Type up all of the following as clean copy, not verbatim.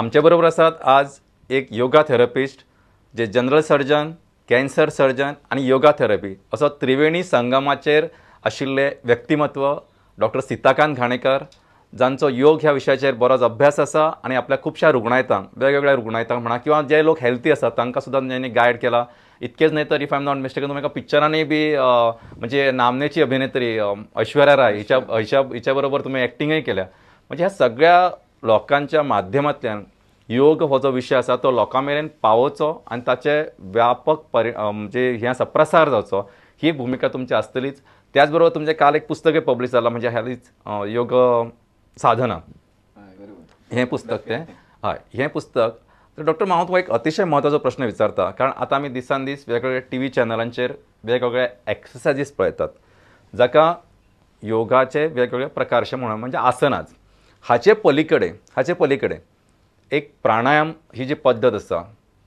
आमचे बरोबर आसात आज एक योगा थेरपिस्ट जे जनरल सर्जन, कॅन्सर सर्जन आणि योगा थेरपी असो त्रिवेणी संगमाचेर आशिल्ले व्यक्तिमत्व डॉक्टर सीताकांत घाणेकर, जांचो योग ह्या विशयाचेर बरोच अभ्यास आसा आणि आपल्या खुबशा रुग्णायतांक वेगवेगळ्या रुग्णायतांक म्हणा किंवा जे लोक हेल्थी आसात तांकां सुद्दां त्यांनी गायड केला. इतकेच न्हय तर if I am not mistaken तुमी एका पिक्चरांनी बी म्हणजे नामनेची अभिनेत्री ऐश्वर्या राय हिच्या बरोबर तुम्ही ॲक्टिंगय केल्या. म्हणजे ह्या सगळ्या लोकांच्या माध्यमांतल्यान योग हो जो विशय आसा तो लोकां मेरेन पावोवचो आनी ताचे व्यापक म्हणजे हे आसा प्रसार जावचो ही भुमिका तुमची आसतलीच. त्याच बरोबर तुमचें काल एक पुस्तकय पब्लीश जालां म्हणजे हालींच योग साधना हें पुस्तक तें हय हें पुस्तक. तर डॉक्टर हांव तुका एक अतिशय म्हत्वाचो प्रश्न विचारता कारण आतां आमी दिसान दीस वेगवेगळ्या टीव्ही चॅनलांचेर वेगवेगळे एक्सरसायजीस पळयतात जाका योगाचे वेगवेगळे प्रकारचे म्हणून म्हणजे आसनाज. हाचे पलीकडे एक प्राणायाम ही जी पद्दत आसा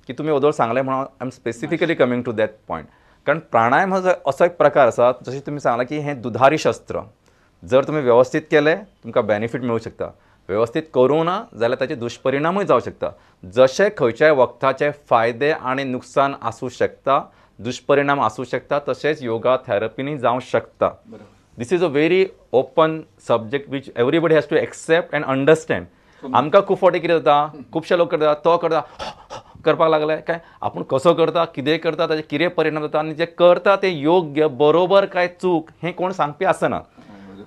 की तुमी ओदोळ सांगलें म्हणून I am specifically coming to that point. कारण प्राणायाम हो असो एक प्रकार आसा जशें तुमी सांगलां की हें दुधारी शस्त्र. जर तुमी वेवस्थीत केलें तुमकां बेनिफीट मेळूंक शकता, वेवस्थीत करूं ना जाल्यार ताचे दुश्परिणामूय जावं शकता. जशे खंयच्याय वखदाचे फायदे आनी नुकसान आसूं शकता, दुश्परिणाम आसूं शकता, तशेंच योगा थेरपीनी जावं शकता. This is a very open subject which everybody has to accept and understand. आमकां खूब फावटी कितें जाता, खुबशे लोक करता तो करता करपाक लागले काय आपूण कसो करता, कितें करता, ताचे कितें परिणाम जाता आनी जे करता ते योग्य बरोबर काय चूक हें कोण सांगपी आसना.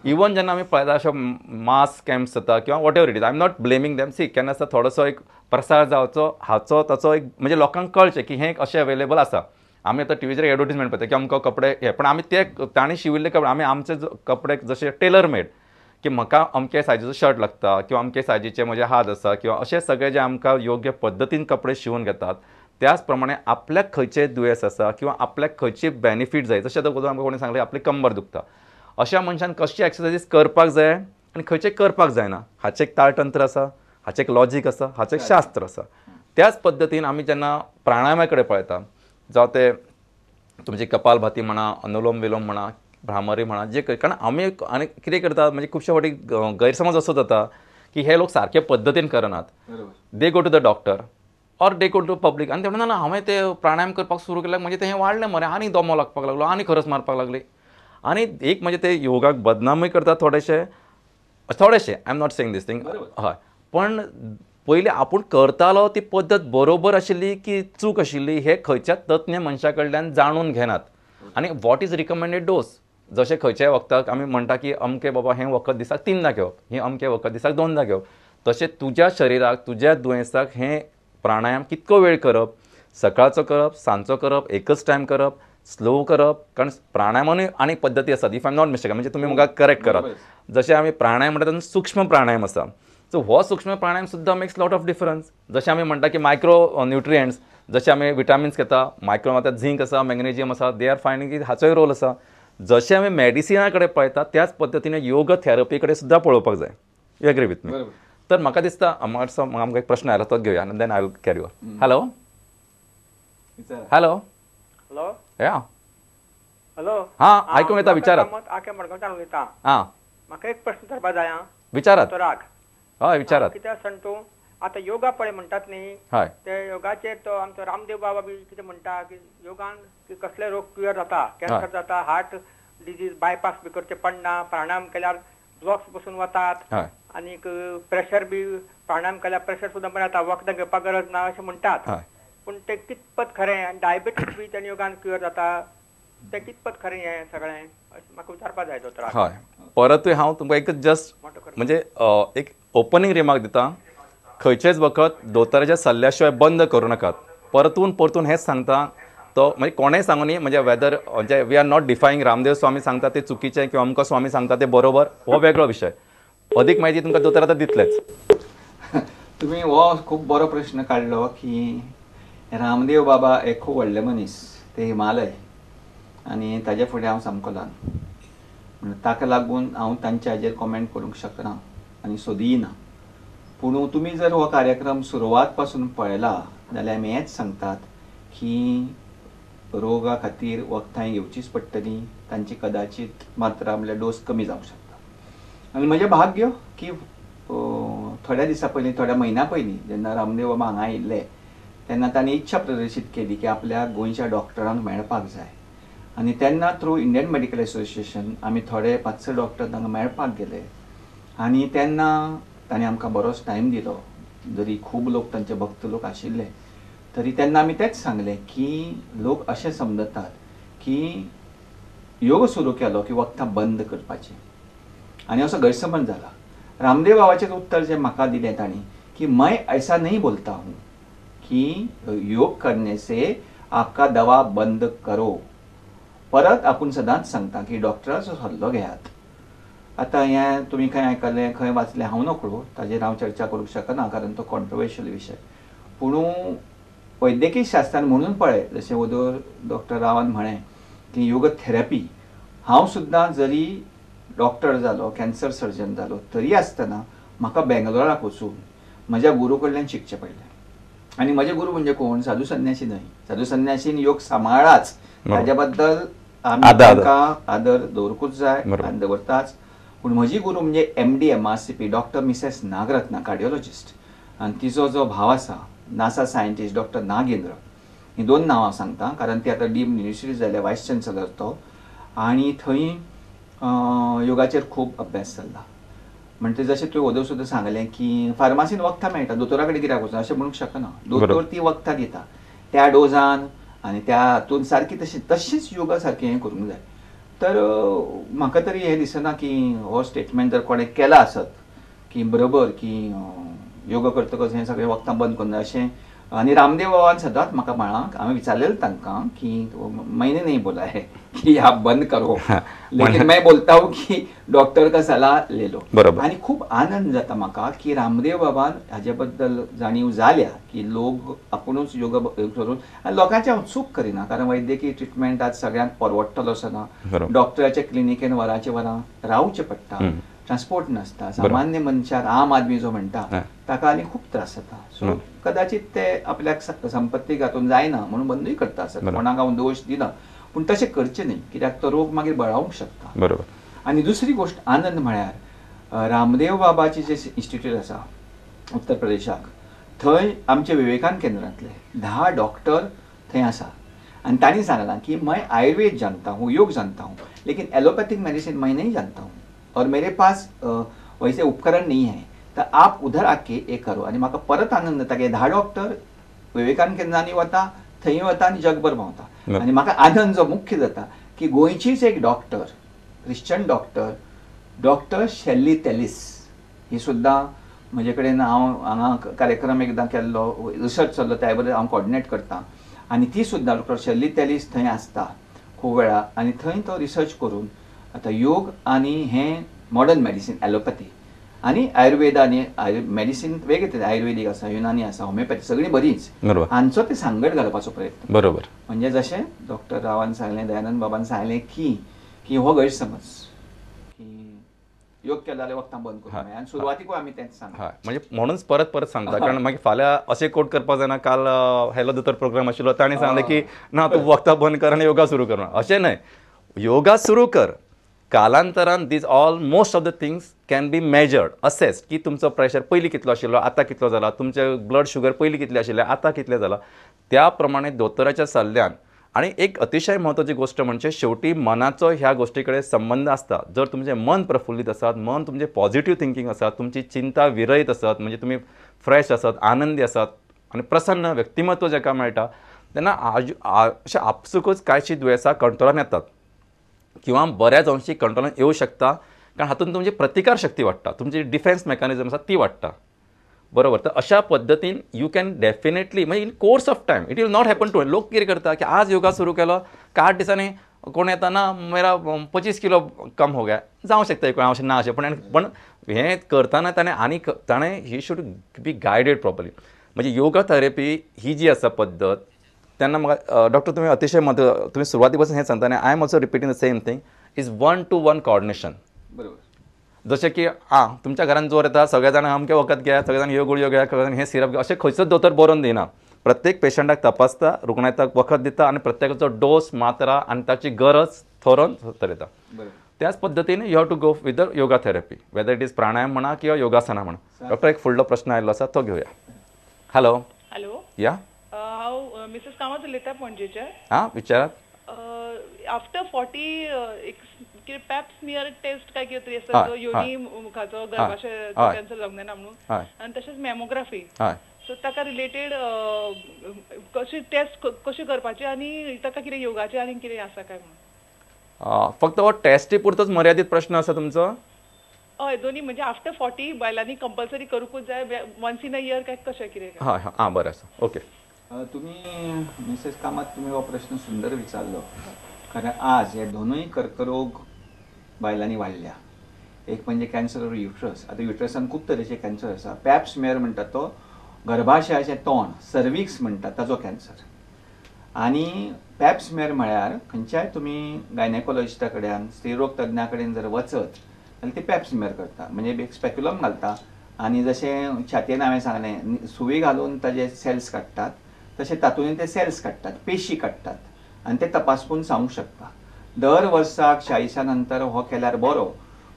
इवन जेन्ना आमी पळयता अशे मास कॅम्प्स जाता किंवा whatever it is, I am not blaming them. See केन्ना आसता थोडोसो एक प्रसार जावचो हाचो ताचो एक म्हणजे लोकांक कळचें की हें अशें अवेलेबल आसा. आमी आतां टीव्हीचेर एडवर्टीजमेंट पळयता की अमको कपडे हे पण आमी ते तांणी शिविल्ले कपडे आमी आमचे कपडे जशे टेलर मेड की म्हाका अमके सायजीचो शर्ट लागता किंवा अमके सायजीचे म्हजे हात आसा किंवा अशे सगळे जे आमकां योग्य पद्दतीन कपडे शिवून घेतात त्याच प्रमाणे आपल्याक खंयचें दुयेंस आसा किंवा आपल्याक खंयची बेनिफीट जाय जशें आतां आमकां कोणी सांगलें आपली कंबर दुखता अशा मनशान कशी एक्सरसायजीस करपाक जाय आनी खंयचे करपाक जायना हाचें एक ताळतंत्र आसा, हाचें एक लॉजीक आसा, हाचें एक शास्त्र आसा. त्याच पद्दतीन आमी जेन्ना प्राणायामा कडेन पळयता जावं ते तुमची कपालभाती म्हणा, अनुलोम विलोम म्हणा, भ्रामरी म्हणा, जे कारण आमी आनी कितें करतात म्हणजे खुबशे फावटी गैरसमज असो जाता की हे लोक सारके पद्दतीन करनात. They go to the doctor or they go to public आनी ते म्हणटा ना हांवें ते प्राणायाम करपाक सुरू केल्याक म्हणजे तें वाडलें मरे आनी दमो लागपाक लागलो आनी खरस मारपाक लागली. आनी एक म्हणजे ते योगाक बदनामूय करतात थोडेशे I am not saying this thing हय. पण पयलीं आपूण करतालो ती पद्दत बरोबर आशिल्ली की चूक आशिल्ली हे खंयच्याच तज्ञ मनशा कडल्यान जाणून घेनात. आनी वॉट इज रिकमेंडेड डोस जशें खंयच्याय वखदाक आमी म्हणटा की अमके बाबा हें वखद दिसाक 3दां घेवप, हें अमकें वखद दिसाक 2दां घेवप. तशें तुज्या शरिराक तुज्या दुयेंसाक हें प्राणायाम कितको वेळ करप, सकाळचो करप, सांजचो करप, एकच टायम करप, स्लो करप. कारण प्राणायामानूय आनी पद्दती आसात if I am not mistaken म्हणजे तुमी म्हाका करेक्ट करात. जशें आमी प्राणायाम म्हणटा तेन्ना सूक्ष्म प्राणायाम आसा. सो हो सूक्ष्म प्राणायाम सुद्दां मेक्स लॉट ऑफ डिफरन्स. जशें आमी म्हणटा की मायक्रो न्युट्रियंट्स जशे आमी विटामिन्स घेता मायक्रो आतां झिंक आसा, मॅग्नेशियम आसा, दे आर फायंडींग की हाचोय रोल आसा. जशें आमी मेडिसिना कडेन पळयतात त्याच पद्दतीन योग थेरपी कडेन सुद्दां पळोवपाक जाय. You agree with me? तर म्हाका दिसता आमकां एक प्रश्न आयलो तो घेवया आनी then I will carry on. Hello hello hello या हॅलो हां आयकूंक येता विचारात. आख्या मडगांवच्यान उलयतां. हां म्हाका एक प्रश्न विचारपा जाय आं विचारात. दोतोराक. हय विचारात. कित्याक सांग तूं आतां योगा पळय म्हणटात न्ही हय ते योगाचेर तो आमचो रामदेव बाबा बी कितें म्हणटा की योगान कसले रोग क्युअर जाता, कॅन्सर जाता, हार्ट डिजीज बायपास बी करचे पडना, प्राणायाम केल्यार ब्लॉक्स बसून वतात आनीक प्रेशर बी प्राणायाम केल्यार प्रेशर सुद्दां बरें जाता, वखदां घेवपाक गरज ना अशें म्हणटात. पूण तें कितपत खरें आनी डायबिटीज बी तें योगान क्युअर जाता तें कितपत खरें हें सगळें अशें म्हाका विचारपा जाय दोतोराक. हय परतूय हांव तुमकां एकच जस्ट म्हणजे एक ओपनिंग रिमार्क दिता. खंयचेच वखद दोतोराच्या सल्ल्या बंद करूं नाकात. परतून हेच सांगता तो म्हणजे कोणेंय सांगूं न्ही म्हणजे वेदर म्हणजे वी आर नॉट डिफायंग रामदेव स्वामी सांगता ते चुकीचें किंवा अमको स्वामी सांगता ते बरोबर हो वेगळो विशय. अदीक म्हायती तुमकां दोतोर आतां दितलेच. तुम्ही हो खूब बरो प्रश्न काडलो की रामदेव बाबा एक खूब व्हडले मनीस, ते हिमालय आनी ताजे फुडें हांव सामको ल्हान. ताका लागून हांव तांच्या हाजेर कॉमेंट करूंक शकना आनी सोदीना. पूण तुमी जर हो कार्यक्रम सुरवात पासून पळयला जाल्यार आमी हेंच सांगतात की रोगा खातीर वखदां घेवचीच पडटलीं, तांची कदाचित मात्रा म्हणल्यार डोस कमी जावंक शकता. आनी म्हजें भाग्य की थोड्या दिसा पयलीं थोड्या म्हयन्या पयलीं जेन्ना रामदेव बाबा हांगा आयिल्ले तेन्ना तांणी इच्छा प्रदर्शीत केली की आपल्या गोंयच्या डॉक्टरांक मेळपाक जाय आनी तेन्ना थ्रू इंडियन मेडिकल असोसिएशन आमी थोडे 5-6 डॉक्टर तांकां मेळपाक गेले आनी तेन्ना तांणी आमकां बरोच टायम दिलो जरी खूब लोक तांचे भक्त लोक आशिल्ले तरी तेन्ना आमी तेच सांगले की लोक अशें समजतात की योग सुरू केलो की वखदां बंद करपाची आनी असो गैरसमज जाला रामदेव बाबाचें उत्तर जे म्हाका दिलें तांणी की मैं ऐसा नहीं बोलता हूँ कि योग करने से आपका दवा बंद करो परत आपूण सदांच सांगता की डॉक्टराचो सल्लो घेयात आतां हें तुमी खंय आयकलें खंय वाचलें हांव नकळो ताजेर हांव चर्चा करूंक शकना कारण तो कॉन्ट्रोवर्शियल विशय पूण वैद्यकीय शास्त्रान म्हणून पळय जशें वदोर डॉक्टर रावान म्हळें की योग थेरपी हांव सुद्दां जरी डॉक्टर जालो कॅन्सर सर्जन जालो तरी आसतना म्हाका बेंगलोराक वचून म्हज्या गुरू कडल्यान शिकचें पडलें आनी म्हजे गुरू म्हणजे कोण साधू संन्यासी न्हय साधू संन्यासीन योग सांबाळाच ताज्या बद्दल आमी तांकां आदर दवरकूच जाय आनी दवरताच पूण म्हजी गुरू म्हणजे MD MRCP doctor Mrs Nagarathna cardiologist आनी तिचो जो भाव आसा नासा सायंटिस्ट डॉक्टर नागेंद्र ही 2 नांवां हांव सांगता कारण ती आतां डीम्ड युनिवर्सिटी जाल्या वायस चान्सलर तो आनी थंय योगाचेर खूब अभ्यास जाल्ला म्हणजे जशें तुवें वदोव सुद्दां सांगलें की फार्मासीन वखदां मेळटा दोतोरा कडेन कित्याक वचून अशें म्हणूंक शकना दोतोर ती वखदां दिता त्या डोजान आनी त्या हातून सारकी तशीच योगा सारकें हें करूंक जाय तर म्हाका तरी हें दिसना की हो स्टेटमेंट जर कोणें केला आसत की बरोबर की योगा करतकच हें सगळें वखदां बंद करून जाय अशें आनी रामदेव बाबान सदांच म्हाका म्हळां हांवें विचारलेलें तांकां की मैंने नहीं बोला है की आप बंद करो लेकिन मैं बोलता हूँ की डॉक्टर का सलाह ले लो आनी खूब आनंद जाता म्हाका की रामदेव बाबान हाजे बद्दल जाणीव जाल्या की लोक आपुणूच योगा करून आनी लोकांचें हांव चूक करिना कारण वैद्यकीय ट्रिटमेंट आज सगळ्यांक परवडटलो आसना डॉक्टराच्या क्लिनिकेन वरांचे वरां रावचें पडटा ट्रान्सपोर्ट नासता सामान्य मनशाक आम आदमी जो म्हणटा ताका आनी खूब त्रास जाता सो कदाचित ते आपल्याक संपत्तीक हातून जायना म्हणून बंदूय करता आसत कोणाक हांव दोश दिना पूण तशें करचें न्ही कित्याक तो रोग मागीर बळावंक शकता बरोबर आनी दुसरी गोश्ट आनंद म्हळ्यार रामदेव बाबाची जे इन्स्टिट्यूट आसा उत्तर प्रदेशाक थंय आमचे विवेकानंद केंद्रांतले 10 डॉक्टर थंय आसा आनी तांणी सांगलां की मैं आयुर्वेद जानता हूँ योग जानता हूँ लेकिन एलोपैथिक मेडिसिन मैं नहीं जानता हूँ और मेरे पास वैसे उपकरण नहीं है तर आप उधर आके एक करो आणि म्हाका परत आनंद जाता की 10 डॉक्टर विवेकानंद केंद्रांनी वता थंय वता आनी जगभर भोंवता आनी म्हाका आनंद जो मुख्य जाता की गोंयचीच एक डॉक्टर क्रिश्चन डॉक्टर शेल्ली तेलीस ही सुद्दां म्हजे कडेन हांव हांगा कार्यक्रम एकदां केल्लो रिसर्च चल्लो त्या बद्दल हांव कॉर्डिनेट करता आनी ती सुद्दां डॉक्टर शेल्ली तेलीस थंय आसता खूब वेळा आनी थंय तो रिसर्च करून आता योग आनी हें मॉडर्न मेडिसीन एलोपॅथी आनी आयुर्वेद आनी मेडिसीन वेगळे आयुर्वेदीक आसा युनानी आसा होमिओपॅथी सगळी बरीच हांचो ते सांगड घालपाचो प्रयत्न बरोबर म्हणजे जशें डॉक्टर रावान सांगलें दयानंद बाबान सांगलें की हो गैरसमज की योग केलो जाल्यार वखदां बंद करूंक जाय आनी सुरवातीकूय आमी तेंच सांगता म्हणजे म्हणूनच परत सांगता कारण मागीर फाल्यां अशें कोट करपाक जायना काल हॅलो दोतोर प्रोग्राम आशिल्लो तांणी सांगलें की ना तूं वखदां बंद कर आनी योगा सुरू कर अशें न्हय योगा सुरू कर कालांतरान these all most of the things can be measured assessed की तुमचो प्रेशर पयलीं कितलो आशिल्लो आतां कितलो जाला तुमचें ब्लड शुगर पयलीं कितलें आशिल्लें आतां कितलें जाला त्या प्रमाणे दोतोराच्या सल्ल्यान आणि एक अतिशय महत्वाची गोष्ट म्हणजे शेवटी मनाचो ह्या गोष्टी कडेन संबंध आसता जर तुमचें मन प्रफुल्लीत आसात मन तुमचें पॉझिटिव्ह थिंकींग आसात तुमची चिंता विरयत आसात म्हणजे तुमी फ्रेश आसात आनंदी आसात आनी प्रसन्न व्यक्तिमत्व जाका मेळटा तेन्ना अशें आपसुकूच कांयशीं दुयेंसां कंट्रोलान येतात किंवा बऱ्याच अंशी कंट्रोलान येऊ शकता कारण हातून तुमची प्रतिकार शक्ती वाडटा तुमची डिफेन्स मेकॅनिझम आसा ती वाडटा बरोबर तर अशा पद्दतीन यू कॅन डेफिनेटली म्हणजे in course of time it will not happen to लोक कितें करता की आज योगा सुरू केलो 8 दिसांनी कोण येता ना मेरा 25 किलो कम हो गया जावं शकता कोण अशें ना अशें पण हें करतना ताणें ही शूड बी गायडेड प्रॉपरली म्हणजे योगा थेरपी ही जी आसा पद्दत तेन्ना म्हाका डॉक्टर तुमी अतिशय तुमी सुरवाती पासून हें सांगता आनी I am also repeating the same thing is 1-to-1 coordination बरोबर जशें की तुमच्या घरान जोर येता सगळे जाण अमके वखद घ्या सगळे जाण ह्यो गुळयो घ्या सगळे जाण हे सिरप घ्या अशें खंयचोच दोतोर बरोवन दिना प्रत्येक पेशंटाक तपासता रुग्णायताक वखद दिता आनी प्रत्येकाचो डोस मात्रा आनी ताची गरज थरोवन येता त्याच पद्दतीन you have to go with the yoga therapy, whether it is pranayama म्हणा किंवा योगासना म्हणा. डॉक्टर एक फुडलो प्रश्न आयिल्लो आसा तो घेवया. हॅलो. हॅलो. या. हांव मिसेस कामत उलयतां पणजेच्यान. हां, विचारात. आफ्टर 40 पॅप स्मियर टेस्ट काय कितें तरी आसता तो योनी मुखाचो गर्भाशय कॅन्सर जावंक ना म्हणून, आनी तशेंच मॅमोग्राफी. सो ताका रिलेटेड कशी टेस्ट कशी करपाची आनी ताका कितें योगाचे आनी कितें आसा काय म्हणून. फक्त हो टेस्टी पुरतोच मर्यादित प्रश्न आसा तुमचो? हय, दोनी म्हणजे आफ्टर 40 बायलांनी कंपल्सरी करूंकूच जाय वन्स इन अ इयर काय कशें कितें. हय हय, हां, बरें आसा. ओके. तुम्ही मिसेस कामत तुम्ही हो प्रश्न सुंदर विचारलो. कारण आज हे दोनूय कर्करोग बायलांनी वाडल्या. एक म्हणजे कॅन्सर ऑफ युट्रस. आता युट्रसान खूब तरेचे कॅन्सर आसा. पॅप स्मियर म्हणटात तो गर्भाशयाचें तोंड, सर्विक्स म्हणटात ताजो कॅन्सर. आनी पॅप स्मियर म्हळ्यार खंयच्याय तुमी गायनेकोलॉजिस्टा कडेन, स्त्रीरोग तज्ञा कडेन जर वचत जाल्यार ती पॅप स्मियर करता. म्हणजे एक स्पेक्युलम घालता आनी जशें छातयेन हांवें सांगलें सुई घालून ताजे सेल्स काडटात, तशें तातूंत ते सेल्स काडटात, पेशी काडटात आनी ते तपासून सांगूंक शकता. दर वर्साक 40 नंतर हो केल्यार बरो.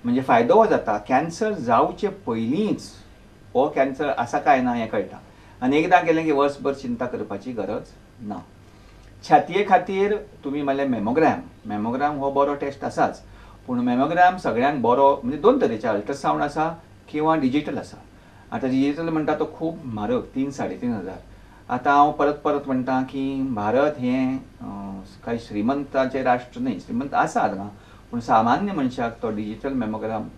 म्हणजे फायदो हो जाता कॅन्सर जावचे पयलींच हो कॅन्सर आसा काय ना हें कळटा. आनी एकदां केलें की वर्सभर चिंता करपाची गरज ना. छातये खातीर तुमी म्हणलें मॅमोग्राम हो बरो टेस्ट आसाच. पूण मॅमोग्राम सगळ्यांत बरो म्हणजे दोन तरेचे अल्ट्रासावंड आसा किंवा डिजिटल आसा. आतां डिजिटल म्हणटा तो खूब म्हारग, 3-3.5 हजार. आतां हांव परत म्हणटा की भारत हें कांय श्रीमंताचें राष्ट्र न्हय. श्रीमंत आसा हांगा, पूण सामान्य मनशाक तो डिजिटल मॅमोग्राम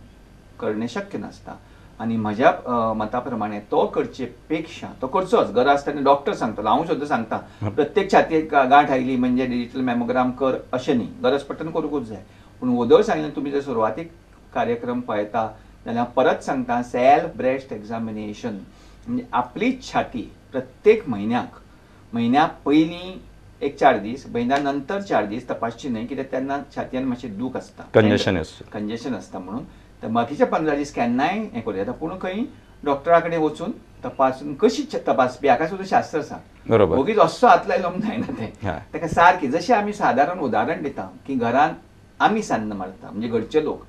करणे शक्य नासता. आनी म्हज्या मता प्रमाणे तो करचे पेक्षा तो करचोच. गरज आसतना डॉक्टर सांगतलो, हांव सुद्दां सांगता प्रत्येक छातयेक गांठ आयली म्हणजे डिजिटल मॅमोग्राम कर अशें न्ही. गरज पडटना करूंकूच जाय. पूण वदळ सांगलें तुमी जर सुरवातीक कार्यक्रम पळयता जाल्यार परत सांगता सेल्फ ब्रेस्ट एक्झामिनेशन म्हणजे आपलीच छाती प्रत्येक म्हयन्या पयलीं एक 4 दीस, म्हयन्या नंतर 4 दीस तपासची न्हय. कित्याक तेन्ना छातयेन मातशें दूख आसता, कंजेशन आसता म्हणून. तर बाकीचे 15 दीस केन्नाय हें करूं येता. पूण खंय डॉक्टरा कडेन वचून तपासून कशी तपासपी हाका सुद्दां शास्त्र आसा. बरोबर. ओगीच असो हात लायलो जायना तें. ताका सारकी जशें आमी सादारण उदाहरण दिता की घरान आमी सान्न मारता म्हणजे घरचे लोक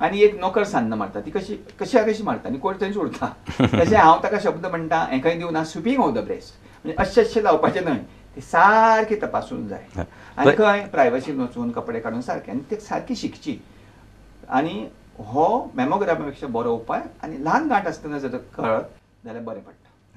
आनी एक नोकर सान्न मारता, ती कशी मारता आनी कोण थंयच उरता. तशें हांव ताका शब्द म्हणटा हें खंय दिवना स्विपींग ऑफ द ब्रेस्ट. म्हणजे अशें लावपाचें न्हय, ती सारकी तपासून जाय. आनी खंय प्रायवसीन वचून कपडे काडून सारके आनी ती सारकी शिकची. आनी हो मॅमोग्रामा पेक्षा बरो उपाय. आनी ल्हान गांठ आसतना जर कळत जाल्यार बरें पडटा.